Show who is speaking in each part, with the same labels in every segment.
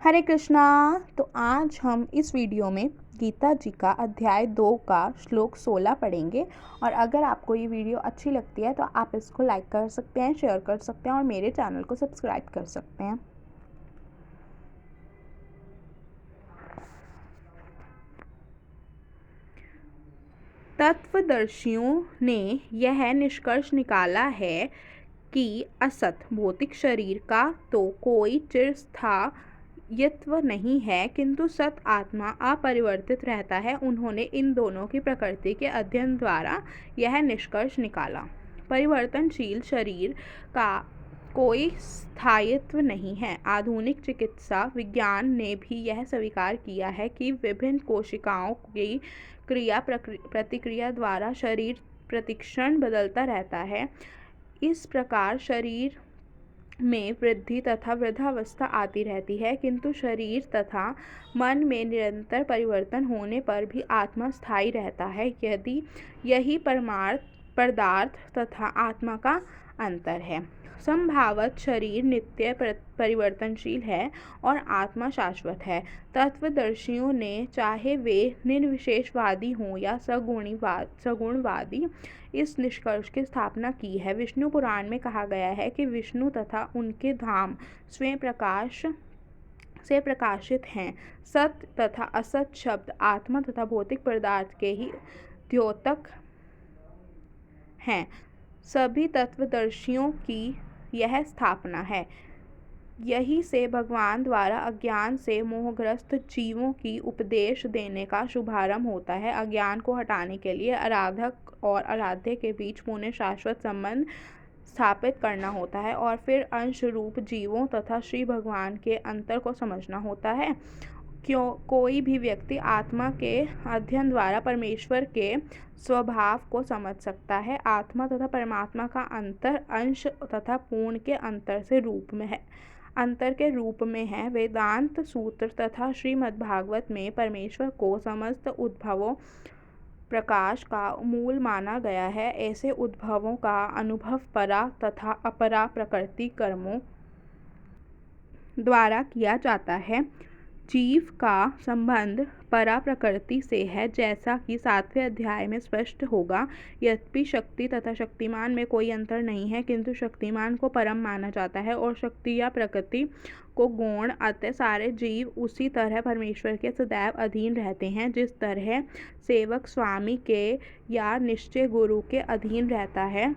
Speaker 1: हरे कृष्णा। तो आज हम इस वीडियो में गीता जी का अध्याय 2 का श्लोक 16 पढ़ेंगे। और अगर आपको ये वीडियो अच्छी लगती है तो आप इसको लाइक कर सकते हैं, शेयर कर सकते हैं और मेरे चैनल को सब्सक्राइब कर सकते हैं। तत्वदर्शियों ने यह निष्कर्ष निकाला है कि असत भौतिक शरीर का तो कोई चिरस्थायित्व नहीं है, किंतु सत आत्मा अपरिवर्तित रहता है। उन्होंने इन दोनों की प्रकृति के अध्ययन द्वारा यह निष्कर्ष निकाला। परिवर्तनशील शरीर का कोई स्थायित्व नहीं है। आधुनिक चिकित्सा विज्ञान ने भी यह स्वीकार किया है कि विभिन्न कोशिकाओं की क्रिया प्रतिक्रिया द्वारा शरीर प्रतिक्षण बदलता रहता है। इस प्रकार शरीर में वृद्धि तथा वृद्धावस्था आती रहती है, किंतु शरीर तथा मन में निरंतर परिवर्तन होने पर भी आत्मा स्थायी रहता है। यदि यही पदार्थ तथा आत्मा का अंतर है। संभावत शरीर नित्य परिवर्तनशील है और आत्मा शाश्वत है। तत्वदर्शियों ने, चाहे वे निर्विशेषवादी हों या सगुणवादी, इस निष्कर्ष की स्थापना की है। विष्णु पुराण में कहा गया है कि विष्णु तथा उनके धाम स्वयं प्रकाश से प्रकाशित हैं। सत तथा असत शब्द आत्मा तथा भौतिक पदार्थ के ही द्योतक हैं। सभी तत्वदर्शियों की यह स्थापना है। यही से भगवान द्वारा अज्ञान से मोहग्रस्त जीवों की उपदेश देने का शुभारंभ होता है। अज्ञान को हटाने के लिए आराधक और आराध्य के बीच पुनः शाश्वत संबंध स्थापित करना होता है और फिर अंश रूप जीवों तथा श्री भगवान के अंतर को समझना होता है। कोई भी व्यक्ति आत्मा के अध्ययन द्वारा परमेश्वर के स्वभाव को समझ सकता है। आत्मा तथा परमात्मा का अंतर अंश तथा पूर्ण के अंतर के रूप में है। वेदांत सूत्र तथा श्रीमद्भागवत में परमेश्वर को समस्त उद्भवों प्रकाश का मूल माना गया है। ऐसे उद्भवों का अनुभव परा तथा अपरा प्रकृति कर्मों द्वारा किया जाता है। जीव का संबंध परा प्रकृति से है, जैसा कि 7वें अध्याय में स्पष्ट होगा। यद्यपि शक्ति तथा शक्तिमान में कोई अंतर नहीं है, किंतु शक्तिमान को परम माना जाता है और शक्ति या प्रकृति को गौण। अतः सारे जीव उसी तरह परमेश्वर के सदैव अधीन रहते हैं, जिस तरह सेवक स्वामी के या निश्चय गुरु के अधीन रहता है।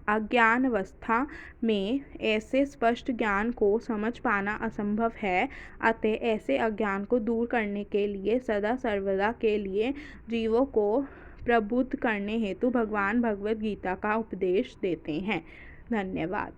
Speaker 1: अज्ञान अवस्था में ऐसे स्पष्ट ज्ञान को समझ पाना असंभव है। अतः ऐसे अज्ञान को दूर करने के लिए सदा सर्वदा के लिए जीवों को प्रबुद्ध करने हेतु भगवान भगवद गीता का उपदेश देते हैं। धन्यवाद।